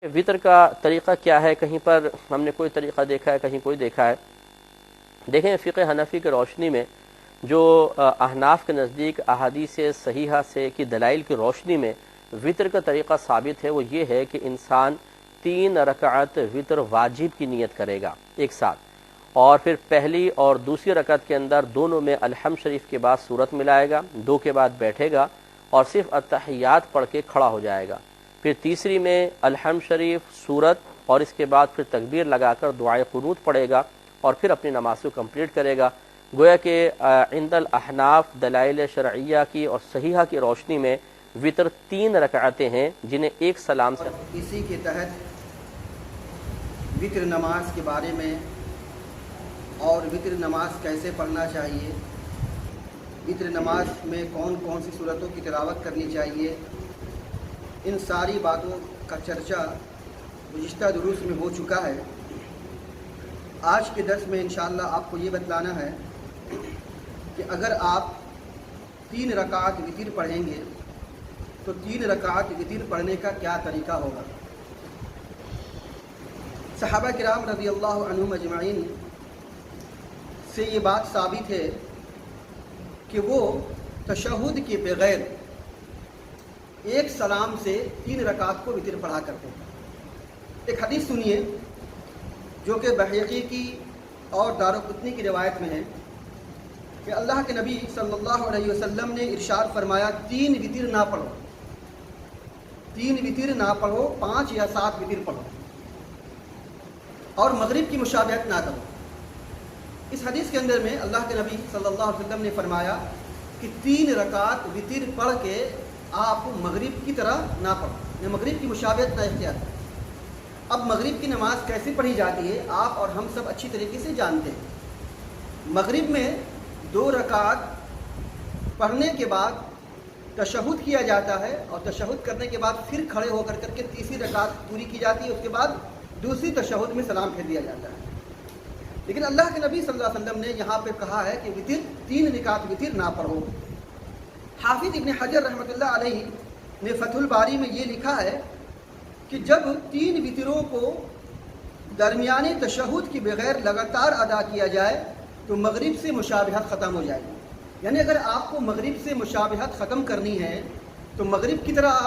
وطر کا طریقہ کیا ہے؟ کہیں پر ہم نے کوئی طریقہ دیکھا ہے، کہیں کوئی دیکھا ہے؟ دیکھیں، فقہ حنفی کی روشنی میں جو احناف کے نزدیک احادیث صحیحہ سے کی دلائل کی روشنی میں وطر کا طریقہ ثابت ہے، وہ یہ ہے کہ انسان 3 رکعت وطر واجب کی نیت کرے گا ایک ساتھ، اور پھر پہلی اور دوسری رکعت کے اندر دونوں میں الحمد شریف کے بعد سورت ملائے گا، 2 کے بعد بیٹھے گا اور صرف التحیات پڑھ کے کھڑا ہو جائے گا، پھر تیسری میں الحمد شریف سورت اور اس کے بعد پھر تکبیر لگا کر دعائے قنوت پڑھے گا اور پھر اپنی نماز کو کمپلیٹ کرے گا۔ گویا کہ عند الاحناف دلائل شرعیہ کی اور صحیحہ کی روشنی میں وطر 3 رکعتیں ہیں جنہیں ایک سلام سے اسی کے تحت وطر نماز کے بارے میں اور وطر نماز کیسے پڑھنا چاہیے، وطر نماز میں کون کون سی صورتوں کی تلاوت کرنی چاہیے، ان ساری باتوں کا چرچا گزشتہ دروس میں ہو چکا ہے۔ آج کے درس میں انشاءاللہ آپ کو یہ بتلانا ہے کہ اگر آپ 3 رکعت وطر پڑھیں گے تو 3 رکعت وطر پڑھنے کا کیا طریقہ ہوگا۔ صحابہ کرام رضی اللہ عنہم اجمعین سے یہ بات ثابت ہے کہ وہ تشہد کے بغیر ایک سلام سے 3 رکعت کو وطر پڑھا کرتے ہیں۔ ایک حدیث سنیے جو کہ بحیقی کی اور دارقطنی کی روایت میں ہے کہ اللہ کے نبی صلی اللہ علیہ وسلم نے ارشاد فرمایا 3 وطر نہ پڑھو، 3 وطر نہ پڑھو، 5 یا 7 وطر پڑھو، اور مغرب کی مشابہت نہ کرو۔ اس حدیث کے اندر میں اللہ کے نبی صلی اللہ علیہ وسلم نے فرمایا کہ 3 رکعت وطر پڑھ کے آپ مغرب کی طرح نہ پڑھو، مغرب کی مشابہت نہ اختیار کرو۔ اب مغرب کی نماز کیسے پڑھی جاتی ہے آپ اور ہم سب اچھی طریقے سے جانتے ہیں۔ مغرب میں 2 رکعت پڑھنے کے بعد تشہد کیا جاتا ہے، اور تشہد کرنے کے بعد پھر کھڑے ہو کر کے تیسری رکعت پوری کی جاتی ہے، اس کے بعد دوسری تشہد میں سلام پھیر دیا جاتا ہے۔ لیکن اللہ کے نبی صلی اللہ علیہ وسلم نے یہاں پہ کہا ہے کہ وطر 3 رکعت وطر نہ پڑھو۔ حافظ ابن حجر رحمۃ اللہ علیہ نے فتح الباری میں یہ لکھا ہے کہ جب 3 وطروں کو درمیانی تشہد کے بغیر لگاتار ادا کیا جائے تو مغرب سے مشابہت ختم ہو جائے گی۔ یعنی اگر آپ کو مغرب سے مشابہت ختم کرنی ہے تو مغرب کی طرح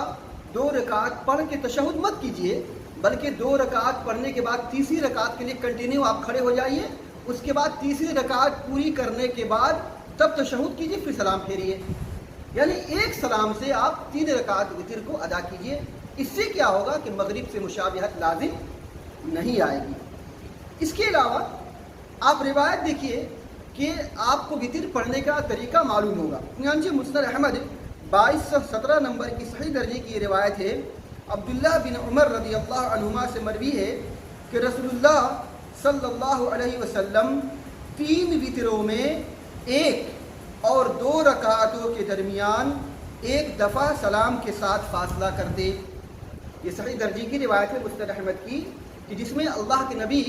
2 رکعت پڑھ کے تشہد مت کیجئے، بلکہ 2 رکعت پڑھنے کے بعد تیسری رکعت کے لیے کنٹینیو آپ کھڑے ہو جائیے، اس کے بعد تیسری رکعت پوری کرنے کے بعد تب تشہد کیجئے، پھر سلام پھیریے۔ یعنی ایک سلام سے آپ 3 رکعت وطر کو ادا کیجئے۔ اس سے کیا ہوگا کہ مغرب سے مشابہت لازم نہیں آئے گی۔ اس کے علاوہ آپ روایت دیکھیے کہ آپ کو وطر پڑھنے کا طریقہ معلوم ہوگا۔ چنانچہ مسند احمد 2217 نمبر کی صحیح درجے کی یہ روایت ہے، عبداللہ بن عمر رضی اللہ عنہما سے مروی ہے کہ رسول اللہ صلی اللہ علیہ وسلم 3 وطروں میں 1 اور 2 رکعتوں کے درمیان 1 دفعہ سلام کے ساتھ فاصلہ کرتے۔ یہ صحیح درجے کی روایت ہے مسند احمد کی، کہ جس میں اللہ کے نبی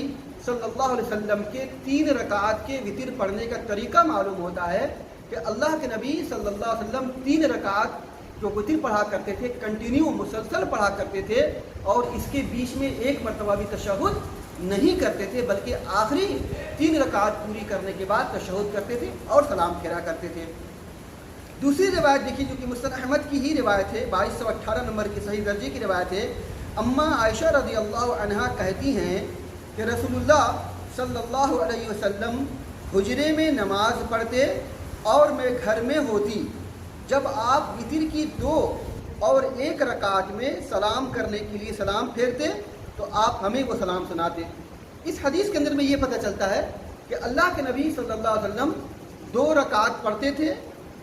صلی اللہ علیہ وسلم کے 3 رکعت کے وطر پڑھنے کا طریقہ معلوم ہوتا ہے کہ اللہ کے نبی صلی اللہ علیہ وسلم 3 رکعت جو وطر پڑھا کرتے تھے کنٹینیو مسلسل پڑھا کرتے تھے، اور اس کے بیچ میں 1 مرتبہ بھی تشہد نہیں کرتے تھے، بلکہ آخری 3 رکعت پوری کرنے کے بعد تشہد کرتے تھے اور سلام پھیرا کرتے تھے۔ دوسری روایت دیکھیے جو کہ مسند احمد کی ہی روایت ہے، 2218 نمبر کی صحیح درجے کی روایت ہے۔ اماں عائشہ رضی اللہ عنہا کہتی ہیں کہ رسول اللہ صلی اللہ علیہ وسلم حجرے میں نماز پڑھتے اور میں گھر میں ہوتی، جب آپ وطر کی 2 اور 1 رکعت میں سلام کرنے کے لیے سلام پھیرتے تو آپ ہمیں وہ سلام سناتے۔ اس حدیث کے اندر میں یہ پتہ چلتا ہے کہ اللہ کے نبی صلی اللہ علیہ وسلم 2 رکعت پڑھتے تھے،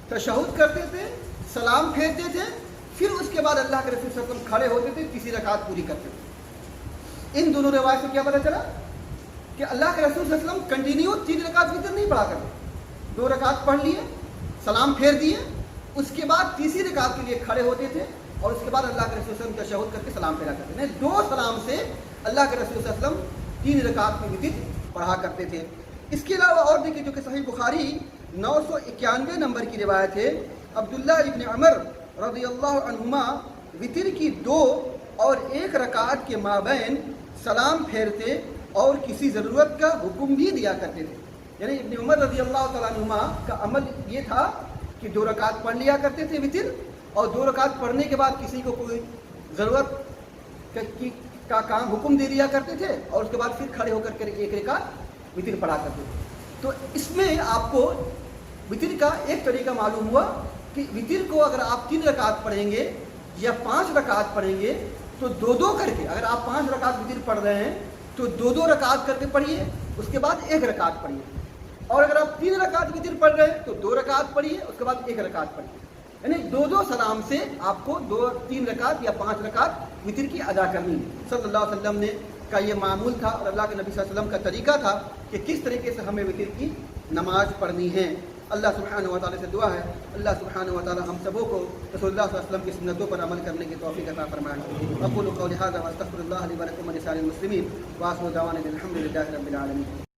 تشہد کرتے تھے، سلام پھیرتے تھے، پھر اس کے بعد اللہ کے رسول صلی اللہ علیہ وسلم کھڑے ہوتے تھے، تیسری رکعت پوری کرتے تھے۔ ان دونوں روایت سے کیا پتہ چلا کہ اللہ کے رسول صلی اللہ علیہ وسلم کنٹینیو 3 رکعت وطر نہیں پڑھا کرتے، 2 رکعت پڑھ لیے، سلام پھیر دیے، اس کے بعد تیسری رکعت کے لیے کھڑے ہوتے تھے، اور اس کے بعد اللہ کے رسول صلی اللہ علیہ وسلم تشہد کر کے سلام پھیرا کرتے تھے۔ 2 سلام سے اللہ کے رسول صلی اللہ علیہ وسلم 3 رکعت میں وطر پڑھا کرتے تھے۔ اس کے علاوہ اور دیکھیے جو کہ صحیح بخاری 991 نمبر کی روایت ہے، عبداللہ ابن عمر رضی اللہ عنہما وطر کی 2 اور ایک رکعت کے مابین سلام پھیرتے اور کسی ضرورت کا حکم بھی دیا کرتے تھے. یعنی ابن عمر رضی اللہ تعالیٰ عنہما کا عمل یہ تھا کہ 2 رکعت پڑھ لیا کرتے تھے وطر، اور 2 رکعت پڑھنے کے بعد کسی کو کوئی ضرورت کا کام حکم دے دیا کرتے تھے، اور اس کے بعد پھر کھڑے ہو کر کے 1 رکعت وطر پڑھا کرتے تھے. تو اس میں آپ کو وطر کا ایک طریقہ معلوم ہوا کہ وطر کو اگر آپ 3 رکعت پڑھیں گے یا 5 رکعت پڑھیں گے تو 2 کر کے، اگر آپ 5 رکعت وطر پڑھ رہے ہیں تو 2 رکعت کر کے پڑھیے، اس کے بعد 1 رکعت پڑھیے. اور اگر آپ 3 رکعت وطر پڑھ رہے ہیں تو 2 رکعت پڑھیے، اس کے بعد 1 رکعت پڑھیے. یعنی 2 سلام سے آپ کو 3 رکعت یا 5 رکعت وطر کی ادا کرنی ہے. صلی اللہ علیہ وسلم نے کا یہ معمول تھا، اور اللہ کے نبی صلی اللہ علیہ وسلم کا طریقہ تھا کہ کس طریقے سے ہمیں وطر کی نماز پڑھنی ہے. اللہ سبحانہ و تعالیٰ سے دعا ہے اللہ سبحانہ و تعالیٰ ہم سبوں کو رسول اللہ صلی اللہ علیہ وسلم کی سنتوں پر عمل کرنے کی توفیق عطا فرمائے. اقول قولی ھذا واستغفر اللہ لی ولکم ولسائر المسلمین وآخر دعوانا الحمد للہ رب العالمین.